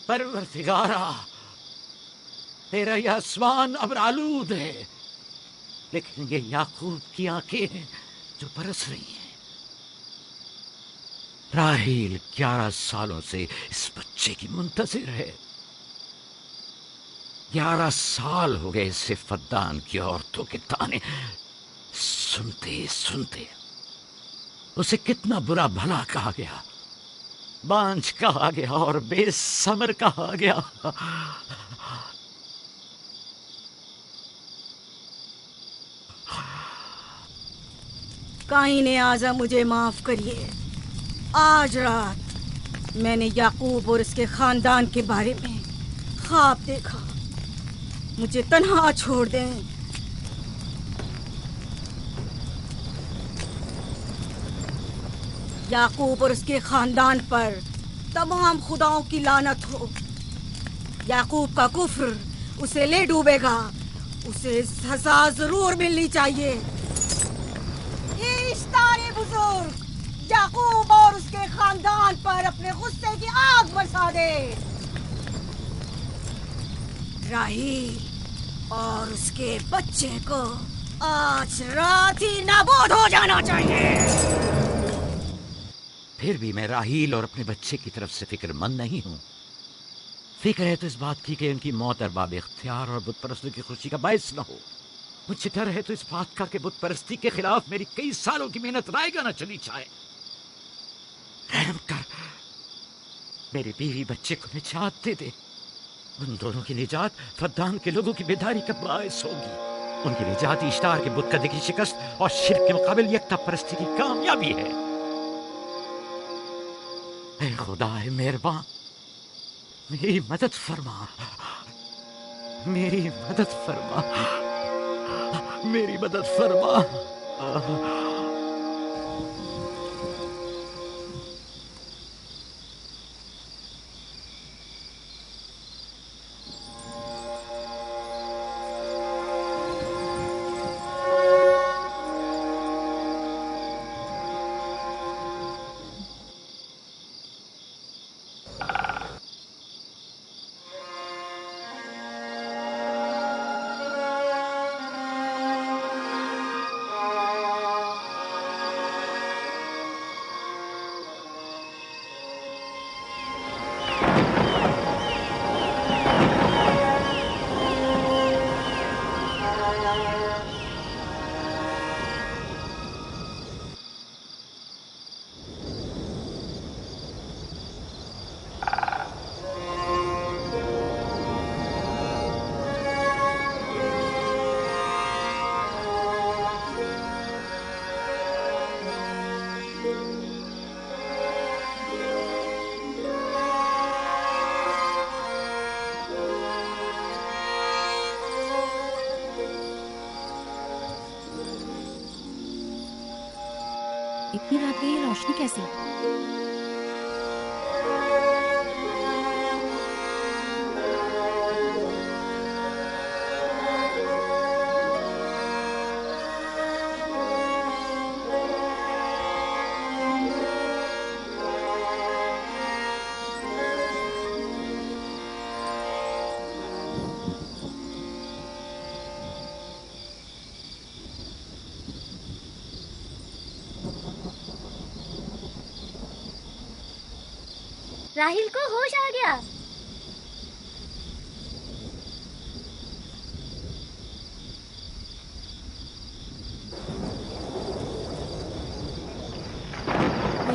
परवरदिगारा, तेरा यह आसमान अब आलूद है, लेकिन ये याकूब की आंखें हैं जो बरस रही हैं। राहील 11 सालों से इस बच्चे की मुंतजिर है। 11 साल हो गए इसे फद्दान की औरतों के ताने सुनते सुनते। उसे कितना बुरा भला कहा गया, बांझ कहा गया और बेसमर कहा गया। काईने आज़ा, मुझे माफ करिए। आज रात मैंने याकूब और उसके खानदान के बारे में ख्वाब देखा। मुझे तन्हा छोड़ दें। याकूब और उसके खानदान पर तमाम खुदाओं की लानत हो। याकूब का कुफ्र उसे ले डूबेगा। उसे सजा जरूर मिलनी चाहिए। इश्तारे बुजुर्ग, याकूब और उसके खानदान पर अपने गुस्से की आग बरसा दे। राहील और उसके बच्चे को आज रात ही नाबूद हो जाना चाहिए। फिर भी मैं राहील और अपने बच्चे की तरफ से फिक्रमंद नहीं हूं। फिक्र है तो इस बात की कि उनकी मौत अरबाब इख्तियार और बुत परस्तों की खुशी का बायस न हो। मुझे डर है तो इस बात का कि बुत परस्ती के खिलाफ मेरी कई सालों की मेहनत रायगा न चली जाए। रहम कर, मेरी बीवी बच्चे को निजात दे दे। उन दोनों की निजात फद्दान के लोगों की बेदारी का बायस होगी। उनकी निजात इश्तार के बुत कदे की शिकस्त और शिर्क के मुकाबिल यकता परस्ती की कामयाबी है। ऐ खुदा है मेहरबान, मेरी मदद फरमा, मेरी मदद फरमा, मेरी मदद फरमा। इतनी रात गई रोशनी कैसी? राहील को होश आ गया।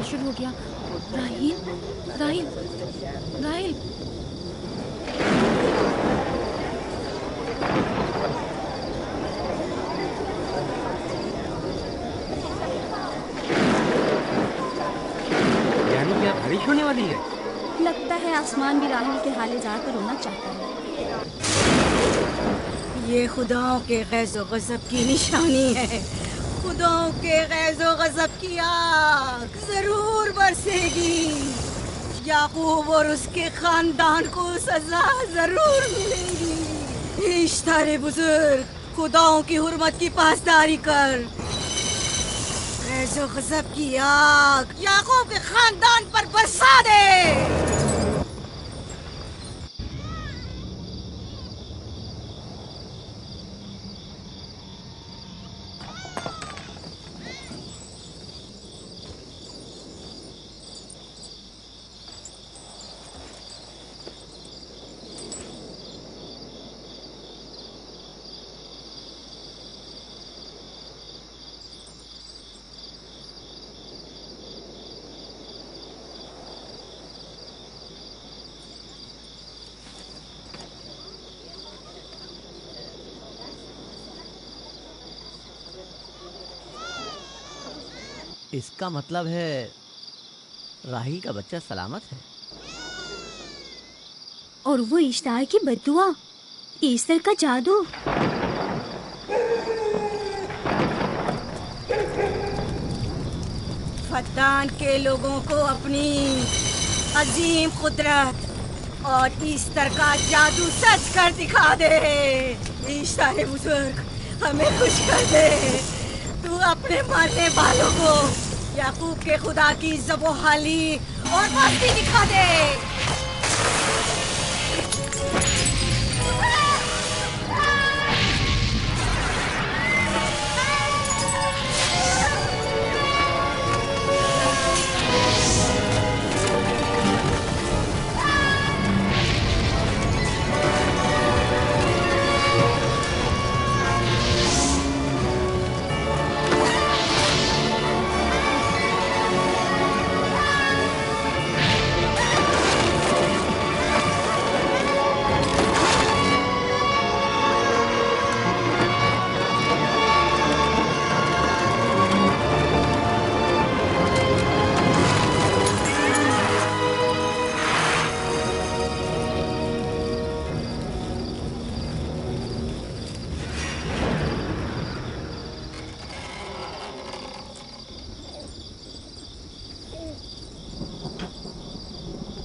शुरू हो गया। राहील, राहील, राहील। यानी क्या बारिश होने वाली है? लगता है आसमान भी राहील के हाले जाकर रोना चाहता है। ये खुदाओं के गैज़ो गज़ब की निशानी है। खुदाओं के गैज़ो गज़ब की आग जरूर बरसेगी। याकूब और उसके खानदान को सजा जरूर मिलेगी। इश्तारे बुजुर्ग, खुदाओं की हुर्मत की पासदारी कर। गैज़ो गज़ब की आग याकूब के खानदान पर बरसा दे। इसका मतलब है राहिल का बच्चा सलामत है। और वो इश्तार की बद्दुआ, ईस्टर का जादू। फद्दान के लोगों को अपनी अजीम कुदरत और ईस्टर का जादू सच कर दिखा दे। ईस्टर बुजुर्ग, हमें खुश कर दे। तू अपने मरने वालों को याकूब के खुदा की ज़बो-हाली और मस्ती दिखा दे।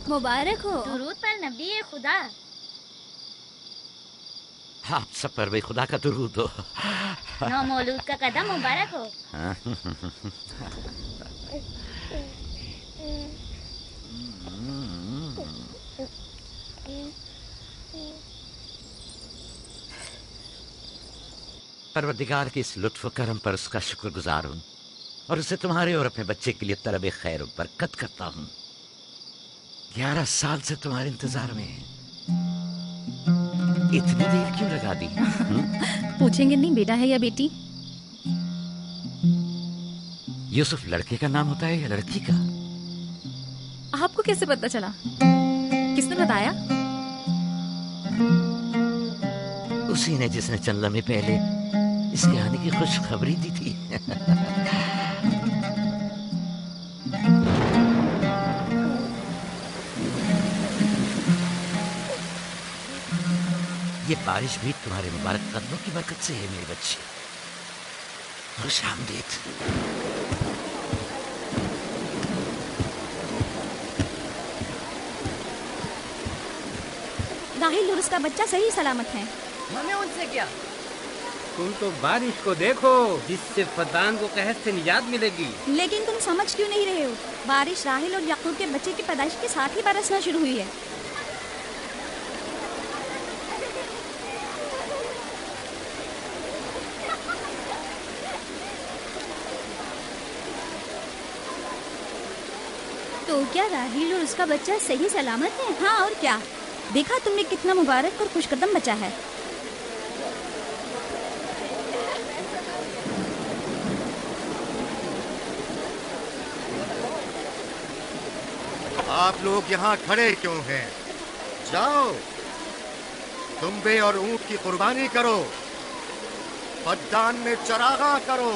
मुबारक हो। दुरूद पर नबी खुदा। आप सब पर भी खुदा का दुरूद हो। नौ मौलूद का कदम मुबारक हो। परवरदिगार के इस लुत्फ करम पर उसका शुक्रगुजार हूँ और उसे तुम्हारे और अपने बच्चे के लिए तलब खैर और बरकत करता हूँ। 11 साल से तुम्हारे इंतजार में है। इतनी देर क्यों लगा दी? पूछेंगे नहीं बेटा है या बेटी? यूसुफ लड़के का नाम होता है या लड़की का? आपको कैसे पता चला? किसने बताया? उसी ने जिसने चंद लम्हे पहले इसके आने की खुशखबरी दी थी। ये बारिश भी तुम्हारे मुबारक कदमों की बरकत से है मेरे बच्चे। खुशामदीद। राहिल और उसका बच्चा सही सलामत है। हमें उनसे क्या? तुम तो बारिश को देखो जिससे फद्दान को कहर से निजात मिलेगी। लेकिन तुम समझ क्यों नहीं रहे हो? बारिश राहिल और याकूब के बच्चे की पैदाइश के साथ ही बरसना शुरू हुई है। तो क्या राहिल और उसका बच्चा सही सलामत है? हाँ और क्या? देखा तुमने कितना मुबारक और खुशकदम बच्चा है। आप लोग यहाँ खड़े क्यों हैं? जाओ, दुम्बे और ऊंट की कुर्बानी करो, फद्दान में चरागा करो।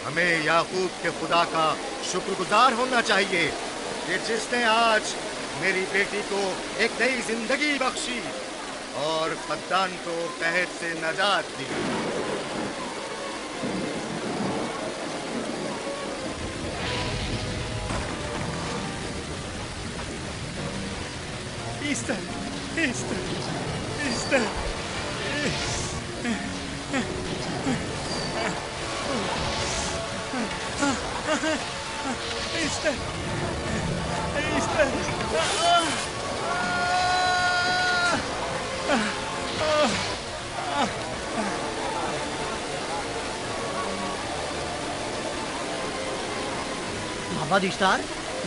हमें याकूब के खुदा का शुक्रगुजार होना चाहिए कि जिसने आज मेरी बेटी को एक नई जिंदगी बख्शी और फद्दान को कहर से नजात दी। Ishtar, Ishtar, Ishtar, Ishtar, Ishtar.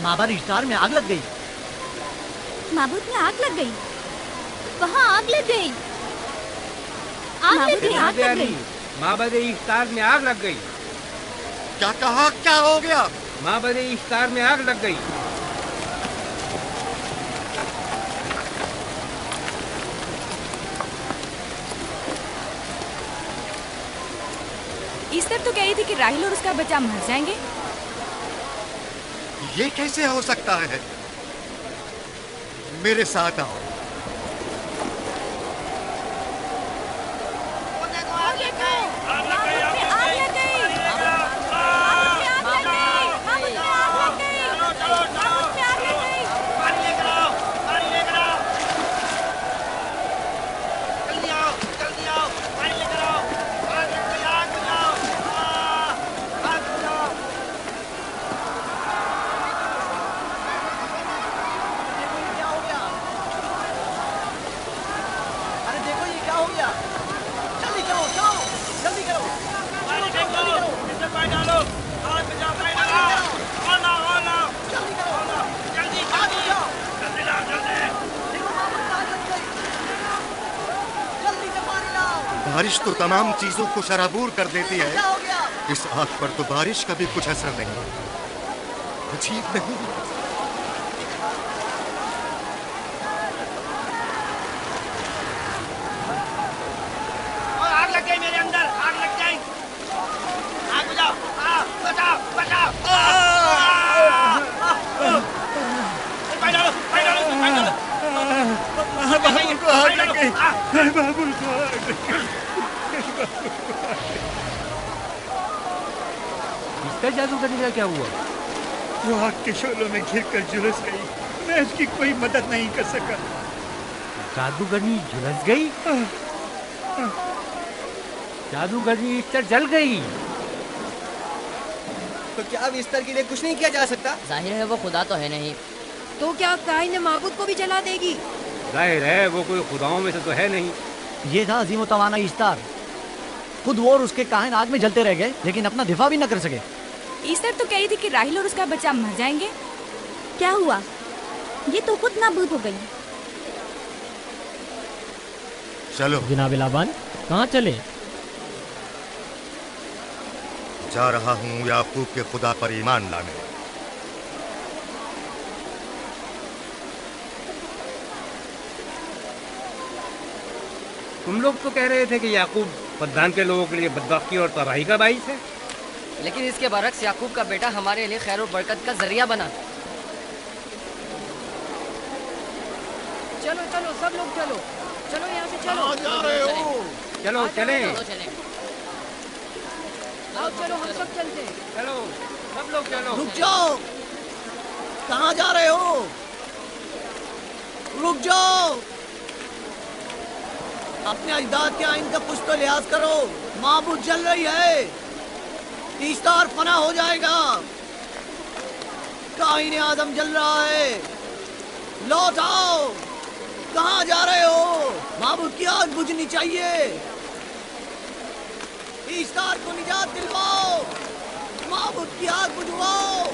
माबाद इश्तार में आग लग गई। माबूद में आग लग गई। वहाँ आग लग गई। आग लग गई। माबाद इश्तार में आग लग गई। क्या कहा? क्या हो गया? माबाद इश्तार में आग लग गई। ईस्टर तो कह रही थी कि राहिल और उसका बच्चा मर जाएंगे, ये कैसे हो सकता है? मेरे साथ आओ। बारिश तो तमाम चीजों को शराबूर कर देती है, इस आग पर तो बारिश का भी कुछ असर नहीं। अजीब नहीं? आग लग गई मेरे अंदर, आग लग गई। आग बुझाओ, बचाओ बचाओ। पानी डालो, पानी डालो, पानी डालो। बाबू को आग लग गई, बाबू को आग लग गई। इसका जादूगरनी का क्या हुआ? वो आग के शोलों में घिरकर झुलस गई। मैं उसकी कोई मदद नहीं कर सका। जादूगरनी झुलस गई? जादूगरनी इस तरह जल गई। तो क्या अब इस तरह के लिए कुछ नहीं किया जा सकता? जाहिर है वो खुदा तो है नहीं। तो क्या कायने माबूद को भी जला देगी? जाहिर है वो कोई खुदाओं में से तो है नहीं। ये था अजीम तवाना ईस्तार। खुद वो और उसके काहिन आग में जलते रह गए, लेकिन अपना दिफा भी न कर सके। ईस्टर तो कह रही थी कि राहिल और उसका बच्चा मर जाएंगे। क्या हुआ? ये तो खुद नाबूद हो गई। चलो जनाब लाबान, कहाँ चले? जा रहा हूँ याकूब के खुदा पर ईमान लाने। तुम लोग तो कह रहे थे कि याकूब फद्दान के लोगों के लिए बदबख्ती और तबाही का बाइस है, लेकिन इसके बरक्स याकूब का बेटा हमारे लिए खैर और बरकत का जरिया बना। चलो चलो सब लोग चलो, चलो यहाँ से चलो। जा रहे हो? चलो चले। आओ चलो, हम सब चलते हैं। चलो सब लोग चलो। रुक जाओ, कहाँ जा रहे हो? रुक जाओ, अपने अजदाद के आइन का कुछ तो लिहाज करो। माबूद जल रही है, ईस्तार फना हो जाएगा। काइन आदम जल रहा है, लौट आओ। कहाँ जा रहे हो? माबूद की आग बुझनी चाहिए। ईस्तार को निजात दिलवाओ, माबूद की आग बुझवाओ।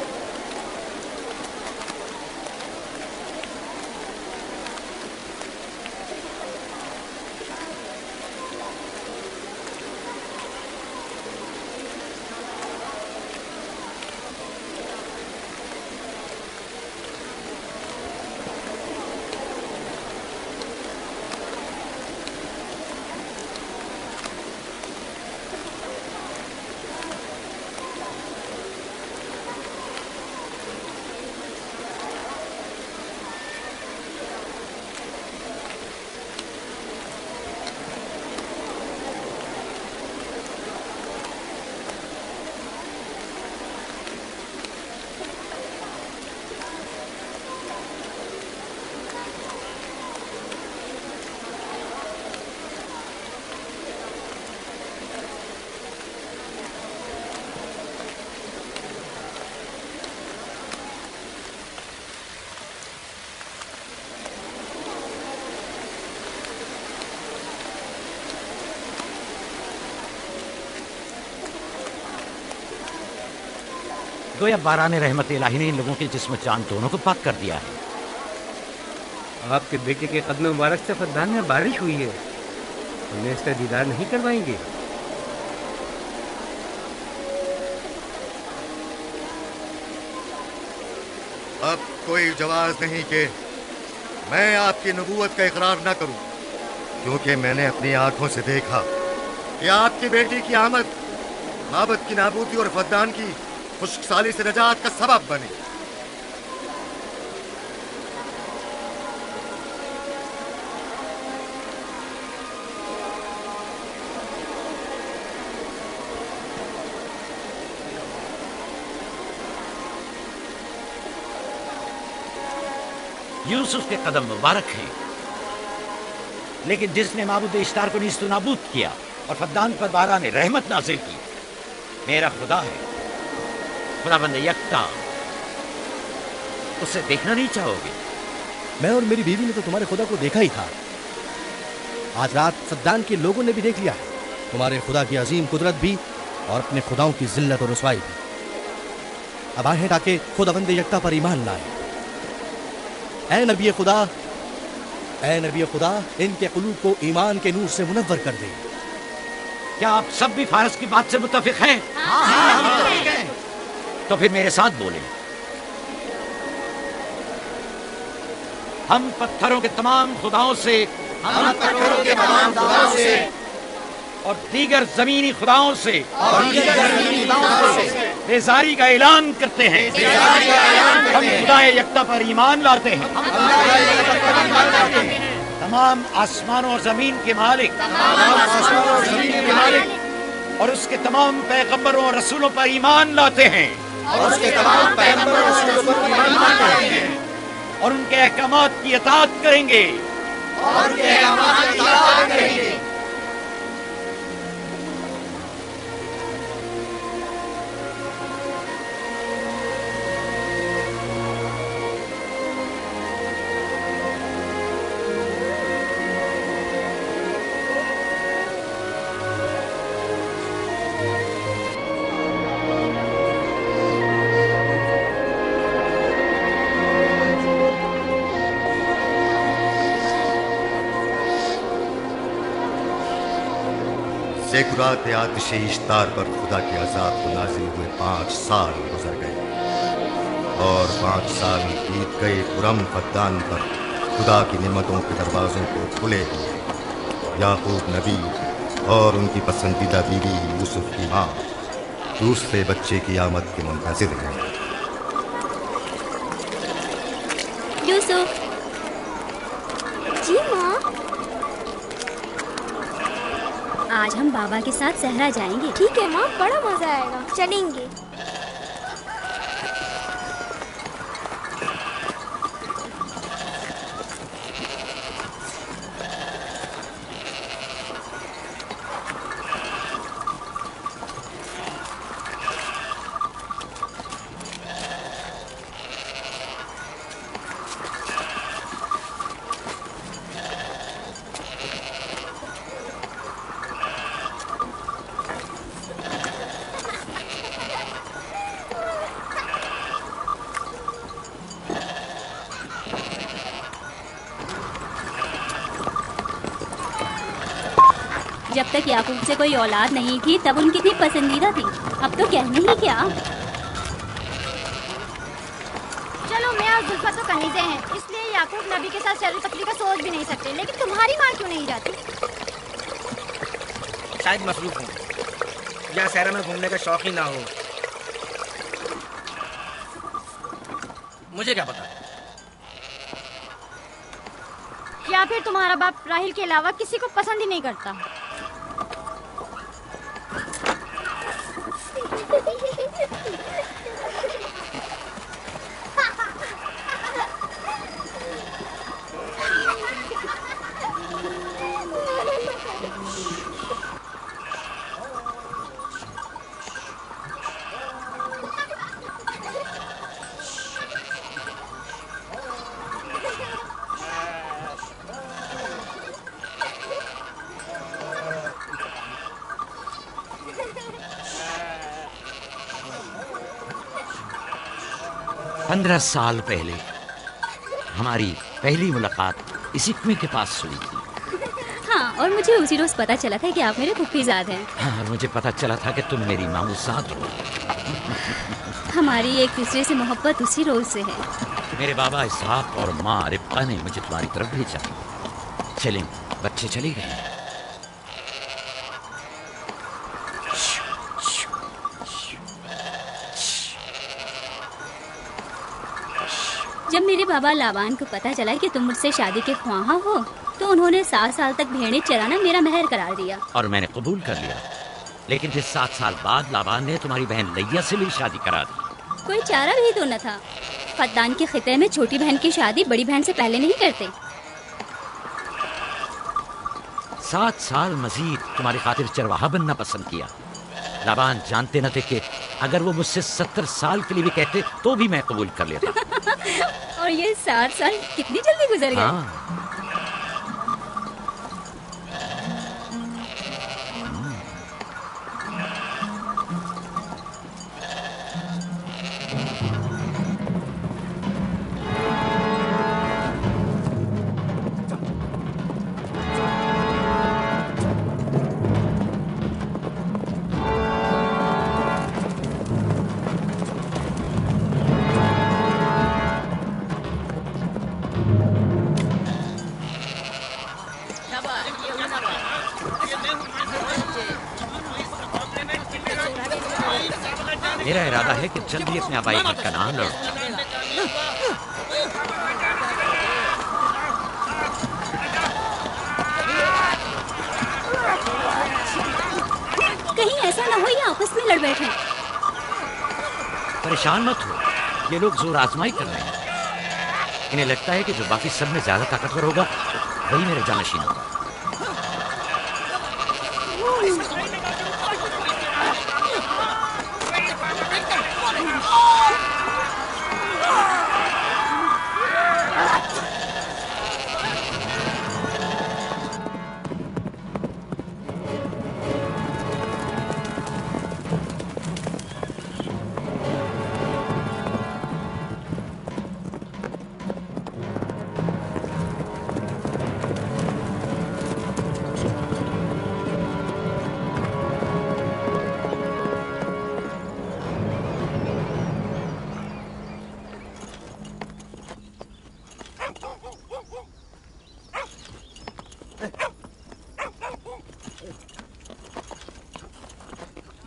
गोया बाराने रहमत इलाही ने इन लोगों के जिस्म जान दोनों को पाक कर दिया है। आपके बेटे के कदम मुबारक से फद्दान में बारिश हुई है, हमें इसका दीदार नहीं करवाएंगे? अब कोई जवाब नहीं कि मैं आपकी नबूवत का इकरार न करूं, क्योंकि मैंने अपनी आंखों से देखा कि आपकी बेटी की आमद माबद की नाबूदी और फद्दान की खुशकसाली से नजात का सबब बनी। यूसुफ के कदम मुबारक हैं, लेकिन जिसने माबूद इश्तार को नीस्त नाबूद किया और फद्दान पर बारान रहमत नाजिल की, मेरा खुदा है, खुदाबंद यकता। उसे देखना नहीं चाहोगे? मैं और मेरी बीवी ने तो तुम्हारे खुदा को देखा ही था। आज रात फद्दान के लोगों ने भी देख लिया है तुम्हारे खुदा की अजीम कुदरत भी और अपने खुदाओं की जिल्लत और रुसवाई भी। अब आए हैं ताकि खुदाबंद यकता पर ईमान लाए। ऐ नबी खुदा, इनके कुलूब को ईमान के नूर से मुनव्वर कर दे। क्या आप सब भी फारस की बात से मुत्तफिक हैं? तो फिर मेरे साथ बोले। हम पत्थरों के तमाम खुदाओं से और दीगर जमीनी खुदाओं से बेजारी का ऐलान करते हैं। हम खुदा यकता पर ईमान लाते हैं। तमाम आसमानों और जमीन के मालिक और उसके तमाम पैगंबरों और रसूलों पर ईमान लाते हैं और उनके अहकामात की इताअत करेंगे। ज़ेकुरात आतिश इश्तार पर खुदा के अज़ाब को नाज़िल हुए 5 साल गुजर गए और 5 साल बीत गए पुरम फद्दान पर खुदा की नेमतों के दरवाज़ों को खुले हुए। याकूब नबी और उनकी पसंदीदा बीवी यूसुफ की माँ दूसरे बच्चे की आमद के मुंतज़िर हैं। यूसुफ। जी माँ। आज हम बाबा के साथ सहरा जाएंगे। ठीक है माँ, बड़ा मजा आएगा, चलेंगे। जब तक याकूब से कोई औलाद नहीं थी तब उनकी इतनी पसंदीदा थी, अब तो कहने ही क्या। चलो मैं और जुल्फा तो कनीज़े हैं, इसलिए याकूब नबी के साथ शर्म-ओ-तकलीफ का सोच भी नहीं सकते, लेकिन तुम्हारी माँ क्यों नहीं जाती? शायद मसरूफ हूँ या सहरा में घूमने का शौक ही ना हो, मुझे क्या पता। या फिर तुम्हारा बाप राहिल के अलावा किसी को पसंद ही नहीं करता। पंद्रह साल पहले हमारी पहली मुलाकात इसी कुएं के पास हुई थी। हाँ, और मुझे उसी रोज पता चला था कि आप मेरे फुफ्फीज़ाद हैं। हाँ, और मुझे पता चला था कि तुम मेरी मामूज़ाद हो। हमारी एक दूसरे से मोहब्बत उसी रोज से है। मेरे बाबा इसहाक और माँ रिब्का ने मुझे तुम्हारी तरफ भेजा। चलें, बच्चे चले गए। जब मेरे बाबा लाबान को पता चला कि तुम मुझसे शादी के ख्वाहा हो तो उन्होंने 7 साल तक भेड़ें चराना मेरा महर करार दिया। और मैंने कबूल कर लिया। लेकिन फिर 7 साल बाद लाबान ने तुम्हारी बहन लैया से मेरी शादी करा दी। कोई चारा भी तो न था। फद्दान के खिते में छोटी बहन की शादी बड़ी बहन से पहले नहीं करते। 7 साल मजीद तुम्हारी खातिर चरवाहा बनना पसंद किया। लाबान जानते न थे कि अगर वो मुझसे 70 साल के लिए भी कहते तो भी मैं कबूल कर लेता। और ये 7 साल कितनी जल्दी गुजर गए। हाँ। मेरा इरादा है कि जल्दी अपने आबाई घर का नाम लो। कहीं ऐसा ना हो ये आपस में लड़ बैठे। परेशान मत हो, ये लोग जोर आजमाई कर रहे हैं। इन्हें लगता है कि जो बाकी सब में ज्यादा ताकतवर होगा वही मेरे जानशीन होगा।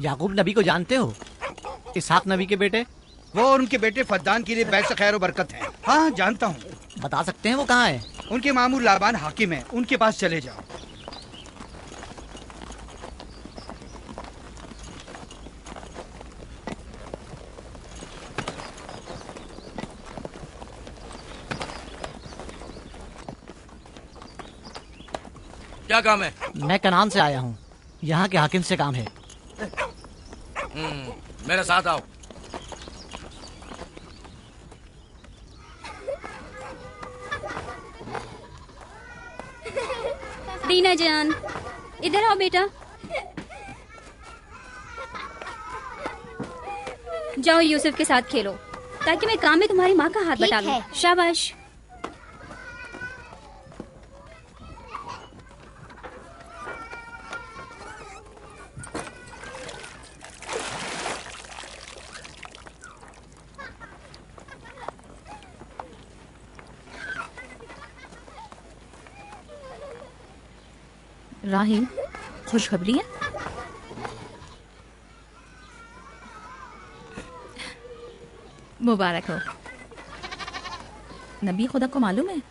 याकूब नबी को जानते हो? इसहाक नबी के बेटे। वो और उनके बेटे फद्दान के लिए बैस खैर बरकत है। हाँ जानता हूँ। बता सकते हैं वो कहाँ है? उनके मामू लाबान हाकिम है, उनके पास चले जाओ। क्या काम है? मैं कनान से आया हूँ, यहाँ के हाकिम से काम है। मेरे साथ आओ। रीना जान, इधर आओ बेटा। जाओ यूसुफ के साथ खेलो ताकि मैं काम में तुम्हारी माँ का हाथ बटा लूं। शाबाश। राहील, खुशखबरी है? मुबारक हो। नबी खुदा को मालूम है?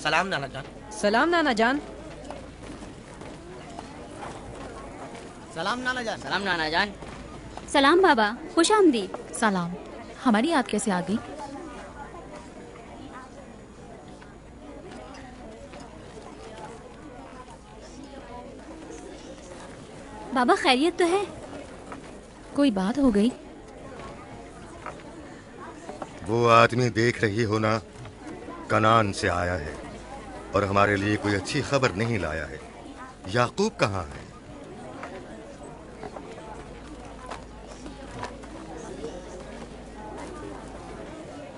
सलाम नाना जान। सलाम नाना जान। सलाम नाना जान। सलाम नाना जान। सलाम बाबा, खुश आमदीद। सलाम। हमारी याद कैसे आ गई? बाबा खैरियत तो है? कोई बात हो गई? वो आदमी देख रही हो ना, कनान से आया है और हमारे लिए कोई अच्छी खबर नहीं लाया है। याकूब कहाँ है?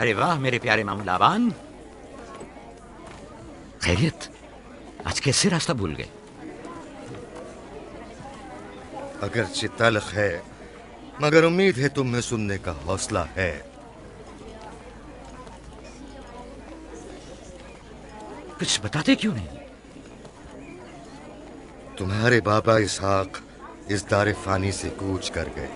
अरे वाह मेरे प्यारे मामू लाबान, खैरियत? आज कैसे रास्ता भूल गए? अगरचे तल्ख है मगर उम्मीद है तुम में सुनने का हौसला है। कुछ बताते क्यों नहीं? तुम्हारे बाबा इसहाक इस दारे फानी से कूच कर गए।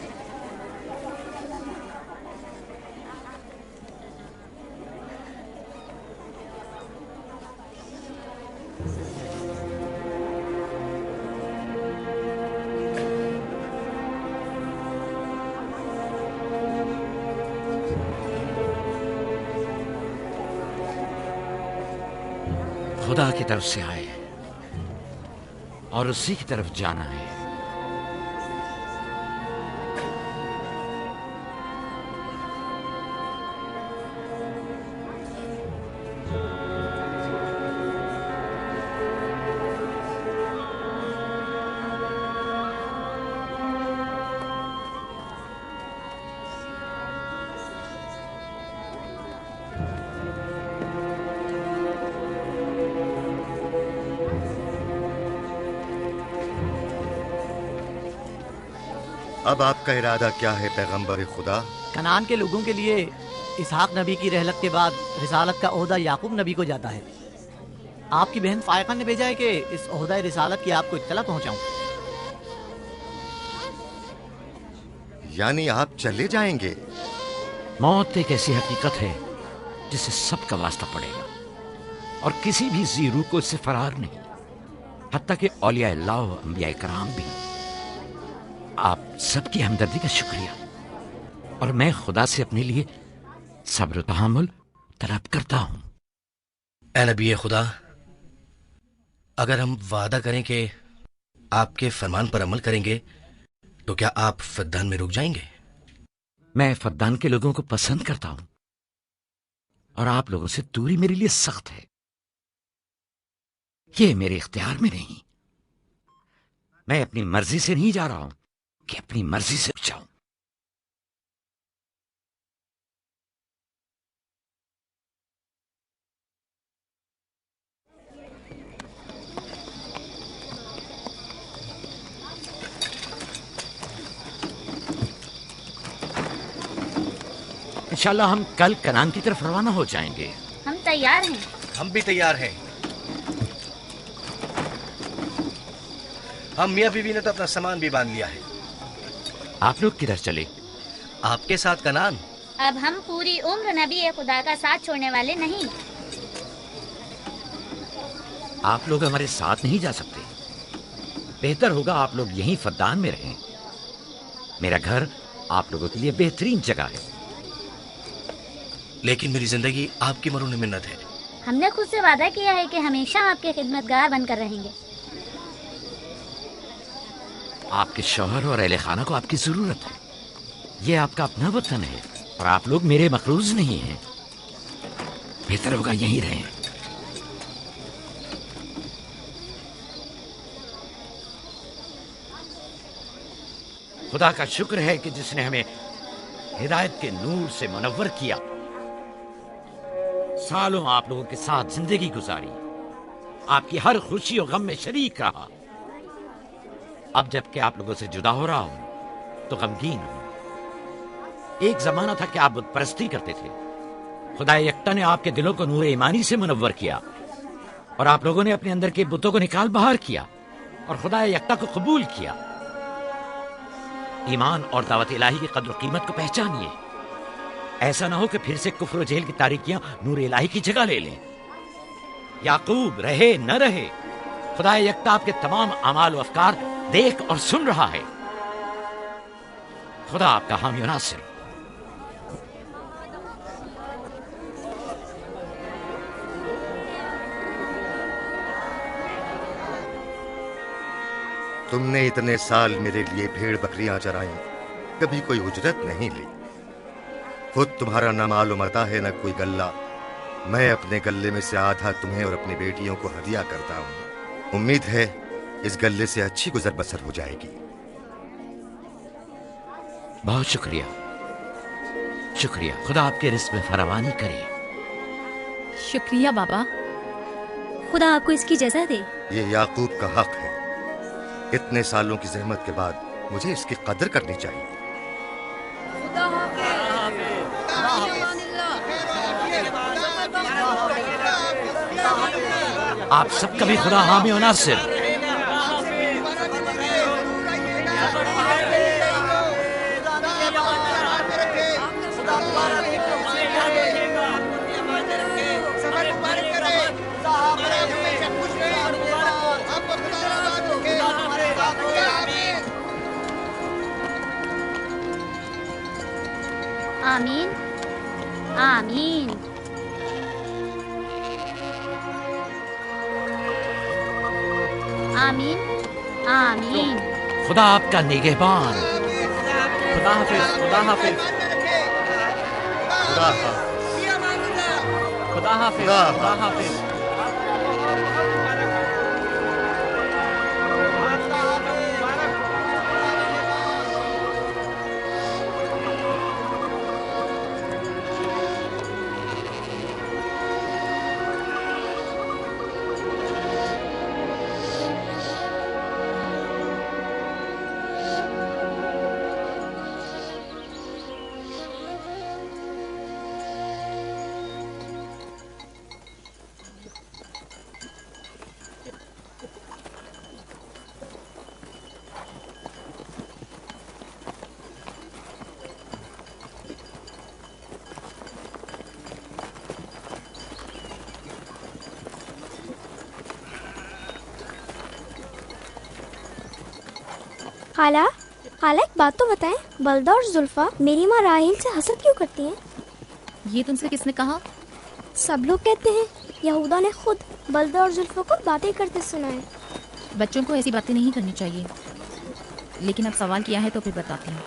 खुदा की तरफ से आए और उसी की तरफ जाना है। अब आपका इरादा क्या है पैगंबर खुदा? कनान के लोगों के लिए इसहाक नबी की रहलत के बाद रिसालत का ओहदा याकूब नबी को जाता है। आपकी बहन फायका ने भेजा है कि इस ओहदा रिसालत की आपको इत्तला पहुंचाऊं। यानी आप चले जाएंगे? मौत एक ऐसी हकीकत है जिससे सबका वास्ता पड़ेगा और किसी भी जी रूह को इससे फरार नहीं, हत्ता कि औलिया अल्लाह व अंबिया कराम भी। आप सबकी हमदर्दी का शुक्रिया और मैं खुदा से अपने लिए सब्र तहम्मुल तलब करता हूं। ए नबी खुदा, अगर हम वादा करें कि आपके फरमान पर अमल करेंगे तो क्या आप फद्दान में रुक जाएंगे? मैं फद्दान के लोगों को पसंद करता हूं और आप लोगों से दूरी मेरे लिए सख्त है। ये मेरे इख्तियार में नहीं। मैं अपनी मर्जी से नहीं जा रहा हूं कि अपनी मर्जी से जाऊं। इंशाल्लाह हम कल कनान की तरफ रवाना हो जाएंगे। हम तैयार हैं। हम भी तैयार हैं। हम मियां बीवी ने तो अपना सामान भी बांध लिया है। आप लोग किधर चले? आपके साथ कनान। अब हम पूरी उम्र नबी खुदा का साथ छोड़ने वाले नहीं। आप लोग हमारे साथ नहीं जा सकते। बेहतर होगा आप लोग यहीं फद्दान में रहें। मेरा घर आप लोगों के लिए बेहतरीन जगह है। लेकिन मेरी जिंदगी आपकी मरून मिन्नत है। हमने खुद से वादा किया है कि हमेशा आपके खिदमतगार बनकर रहेंगे। आपके शौहर और अहले खाना को आपकी जरूरत है। ये आपका अपना वतन है और आप लोग मेरे मखरूज नहीं हैं। बेहतर होगा यहीं रहें। खुदा का शुक्र है कि जिसने हमें हिदायत के नूर से मुनव्वर किया। सालों आप लोगों के साथ जिंदगी गुजारी, आपकी हर खुशी और गम में शरीक रहा। अब जबकि आप लोगों से जुदा हो रहा हूं तो गमगीन हूं। एक जमाना था कि आप बुत परस्ती करते थे। खुदा यक्ता ने आपके दिलों को नूर ईमानी से मुनव्वर किया और आप लोगों ने अपने अंदर के बुतों को निकाल बाहर किया और खुदा यक्ता को कबूल किया। ईमान और दावत इलाही की कद्र कीमत को पहचानिए। ऐसा ना हो कि फिर से कुफ्र और जेल की तारीकियां नूर इलाही की जगह ले लें। याकूब रहे न रहे, खुदा यक्ता आपके तमाम अमाल व अफकार देख और सुन रहा है। खुदा आपका हामी और नासिर। तुमने इतने साल मेरे लिए भेड़ बकरियां चराई, कभी कोई उजरत नहीं ली। खुद तुम्हारा न मालूम आता है न कोई गल्ला। मैं अपने गल्ले में से आधा तुम्हें और अपनी बेटियों को हदिया करता हूं। उम्मीद है इस गल्ले से अच्छी गुजर बसर हो जाएगी। बहुत शुक्रिया, शुक्रिया। खुदा आपके रिस्क में फरावानी करे। शुक्रिया बाबा। खुदा आपको इसकी जज़ा दे। ये याकूब का हक है। इतने सालों की जहमत के बाद मुझे इसकी कदर करनी चाहिए। आप सबका भी खुदा हामी और नासिर। आमीन आमीन। आमीन आमीन। खुदा आपका निगहबान। खुदा हाफिज, खुदा हाफिज, खुदा हाफिज, खुदा हाफिज, खुदा हाफिज। खाला, खाला एक बात तो बताएं, बलदा और जुल्फा मेरी माँ राहिल से हसद क्यों करती हैं? ये तुमसे किसने कहा? सब लोग कहते हैं यहूदा ने खुद बलदा और जुल्फा को बातें करते सुना है। बच्चों को ऐसी बातें नहीं करनी चाहिए, लेकिन अब सवाल किया है तो फिर बताती हूँ।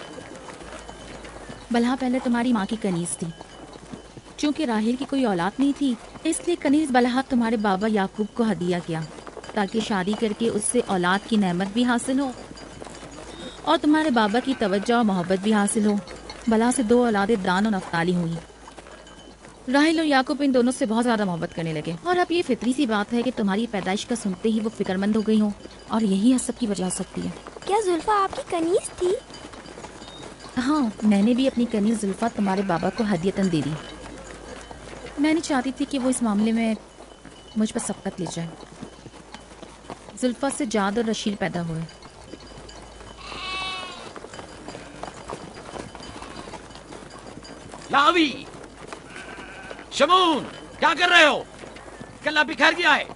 बलहा पहले तुम्हारी माँ की कनीज थी। चूँकि राहिल की कोई औलाद नहीं थी, इसलिए कनीज बलहा तुम्हारे बाबा याकूब को हदिया किया, ताकि शादी करके उससे औलाद की नेमत भी हासिल हो और तुम्हारे बाबा की तवज्जो और मोहब्बत भी हासिल हो। बलहा से 2 औलादें दान और नफ्ताली हुई। राहिल और याकूब इन दोनों से बहुत ज़्यादा मोहब्बत करने लगे, और अब ये फितरी सी बात है कि तुम्हारी पैदाइश का सुनते ही वो फिक्रमंद हो गई हो, और यही हसद की वजह हो सकती है। क्या जुल्फा आपकी कनीज थी? हाँ, मैंने भी अपनी कनीज जुल्फा तुम्हारे बाबा को हदियतन दे दी। मैंने चाहती थी कि वो इस मामले में मुझ पर सबकत ले जाए। जुल्फा से जाद और रशील पैदा हुए। लावी, शमून, क्या कर रहे हो? कल्ला बिखर गया है।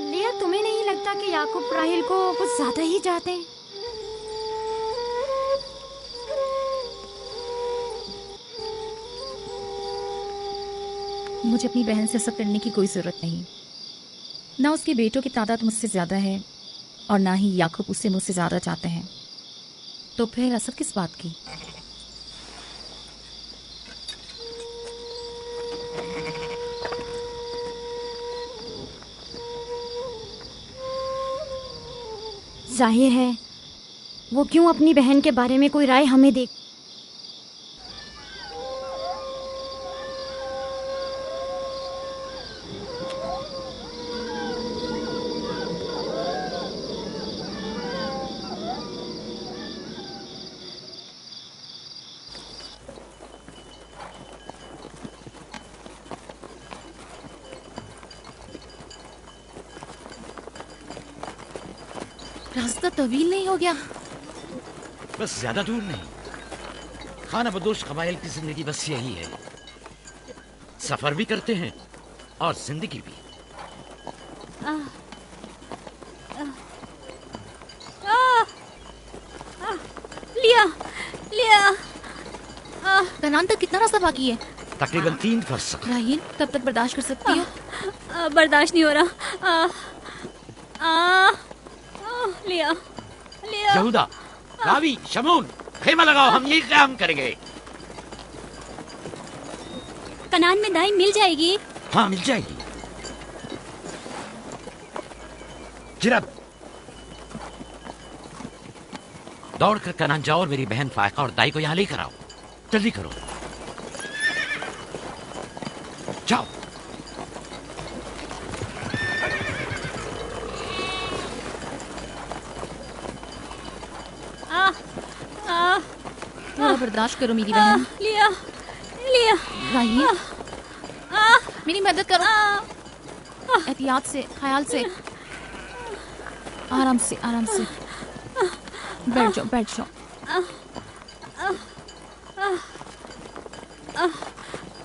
लिया, तुम्हें नहीं लगता कि याकूब राहिल को कुछ ज्यादा ही चाहते हैं? मुझे अपनी बहन से हसद करने की कोई ज़रूरत नहीं। ना उसके बेटों की तादाद मुझसे ज़्यादा है और ना ही याकूब उससे मुझसे ज़्यादा चाहते हैं, तो फिर हसद किस बात की? जाहिर है वो क्यों अपनी बहन के बारे में कोई राय हमें दे। रास्ता तवील नहीं हो गया? बस ज्यादा दूर नहीं। खाना बदोश कबाइल की जिंदगी बस यही है, सफर भी करते हैं और जिंदगी भी। लिया, लिया। कनान तक कितना रास्ता बाकी है? तकरीबन 3 फरसख। राहिल, कब तक बर्दाश्त कर सकती हो? बर्दाश्त नहीं हो रहा। लिया, लिया। यहूदा, रावी, शमून, खेमा लगाओ, हम यही काम करेंगे। कनान में दाई मिल जाएगी? हाँ, मिल जाएगी। जिरब, दौड़कर कनान जाओ और मेरी बहन फायका और दाई को यहाँ लेकर आओ। जल्दी करो, जाओ। थोड़ा बर्दाश्त करो मेरी बहन। लिया लिया। राहिल, मेरी मदद करो। एहतियात से, ख्याल से, आराम से, आराम से। बैठ जाओ, बैठ जाओ।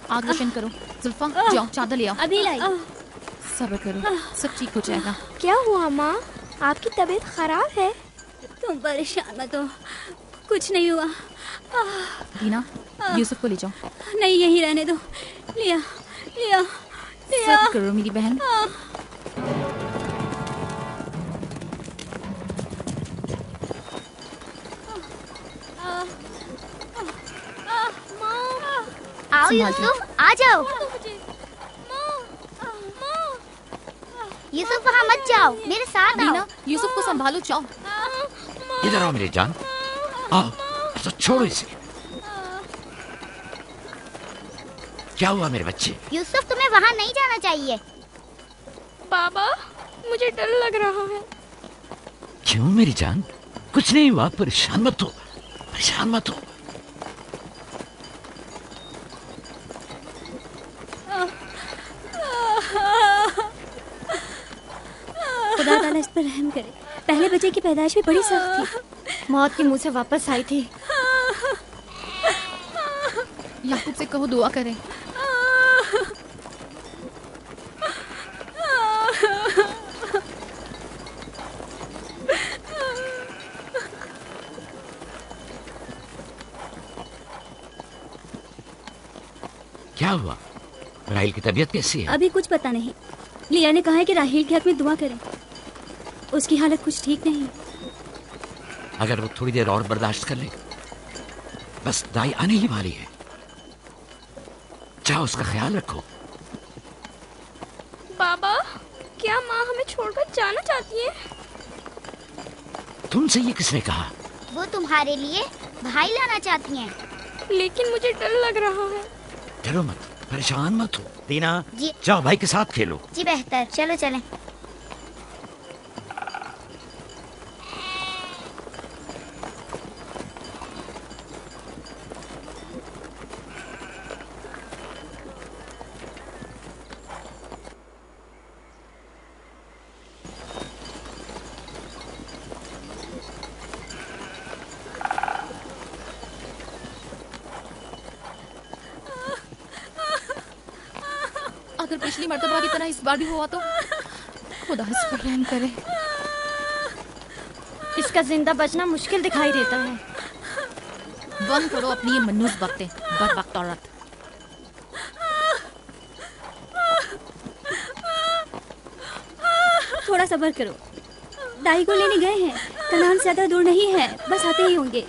आग रोशन करो। जुल्फा, जाओ चादर ले आओ। अभी लाई। सब्र करो, सब ठीक हो जाएगा। क्या हुआ माँ? आपकी तबीयत खराब है? तुम परेशान मत हो, कुछ नहीं हुआ। दीना, यूसुफ को ले जाओ। नहीं, यही रहने दो। लिया लिया लिया। सब्र करो मेरी बहन। आओ यूसुफ, आ जाओ। यूसुफ वहाँ मत जाओ, मेरे साथ आओ। दीना, यूसुफ को संभालो, जाओ। इधर आओ मेरी जान, आओ। तो छोड़ो इसे। क्या हुआ मेरे बच्चे? यूसुफ, तुम्हें वहाँ नहीं जाना चाहिए। बाबा, मुझे डर लग रहा है। क्यों मेरी जान? कुछ नहीं हुआ, परेशान मत हो, परेशान मत हो। खुदा ताला इस पर रहम करे। पहले बच्चे की पैदाइश भी बड़ी सख्त थी, मौत के मुंह से वापस आई थी। याकूब से कहो दुआ करें। क्या हुआ? राहिल की तबीयत कैसी है? अभी कुछ पता नहीं। लिया ने कहा है कि राहिल के हक में दुआ करें। उसकी हालत कुछ ठीक नहीं। अगर वो थोड़ी देर और बर्दाश्त कर ले, बस दाई आने ही वाली है। जाओ, उसका ख्याल रखो। बाबा, क्या माँ हमें छोड़कर जाना चाहती है? तुमसे ये किसने कहा? वो तुम्हारे लिए भाई लाना चाहती हैं। लेकिन मुझे डर लग रहा है। डरो मत, परेशान मत हो। दीना, जी। जाओ भाई के साथ खेलो। जी बेहतर, चलो चलें। अगर पिछली मर्तबा की तरह इस बार भी हुआ तो खुदा इस पर रहम करे। इसका जिंदा बचना मुश्किल दिखाई देता है। बंद करो अपनी ये मनूस बातें, बदबख्त औरत। थोड़ा सब्र करो, दाई को लेने गए हैं। कनान ज्यादा दूर नहीं है, बस आते ही होंगे।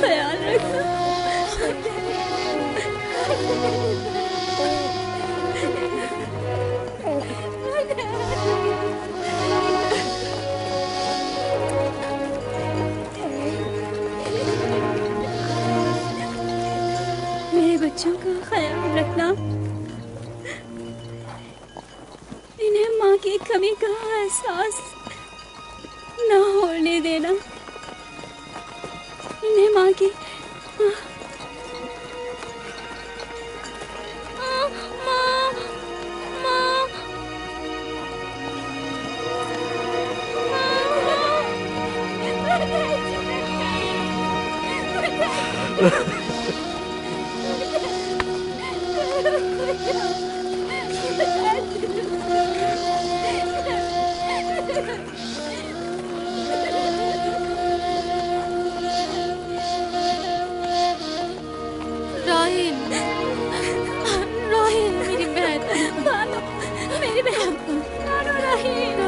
ख्याल रखना। मेरे बच्चों का ख्याल रखना। इन्हें माँ की कमी का एहसास ना होने देना। इन्हें माँ की राहिल